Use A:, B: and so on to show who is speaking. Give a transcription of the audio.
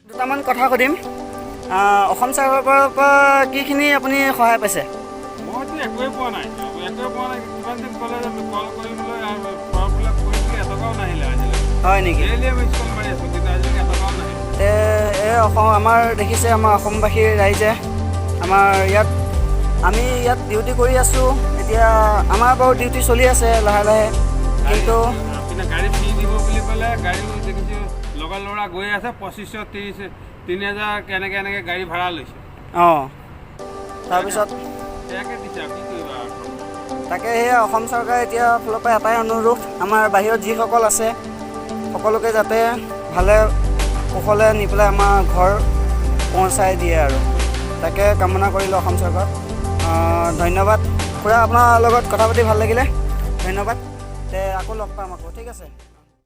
A: দুটামান কথা সুধিম অসম চৰকাৰৰ পৰা কিখিনি আপুনি সহায় পাইছে
B: মইতো একোৱে পোৱা নাই কিমান দিন ক'লে কল কৰিবলৈ ফৰ্মবিলাক কৰিছিলোঁ এটকাও নাহিলে আজিলৈ
A: হয় নেকি
B: ডেইলি আমি স্কুল মাৰি আছোঁ কিন্তু আজিলৈকে এটকাও নাহিলে
A: এই আমাৰ দেখিছে আমাৰ অসমবাসীৰ ৰাইজে আমি ইয়াত ডিউটি কৰি আছোঁ এতিয়া আমাৰ বাৰু ডিউটি চলি আছে লাহে লাহে কিন্তু
B: আপুনি গাড়ী ফ্ৰী দিব বুলি ক'লে গাড়ীও দেখিছোঁ লগৰ ল'ৰা গৈ আছে 2500 3000 এনেকৈ গাড়ী ভাড়া লৈছে
A: অঁ তাৰপিছত
B: সেয়াকে দিছে আৰু কি কৰিবা
A: তাকে সেয়া অসম চৰকাৰে এতিয়া ফালৰ পৰা এটাই অনুৰোধ আমাৰ বাহিৰত যিসকল আছে সকলোকে যাতে ভালে কুশলে নি পেলাই আমাৰ ঘৰ পहुঁচাই দিয়ে আৰু তাকে কামনা কৰিলোঁ অসম চৰকাৰ ধন্যবাদ খুৰা আপোনাৰ লগত কথা পাতি ভাল লাগিলে ধন্যবাদ আকৌ লগ পাম আকৌ ঠিক আছে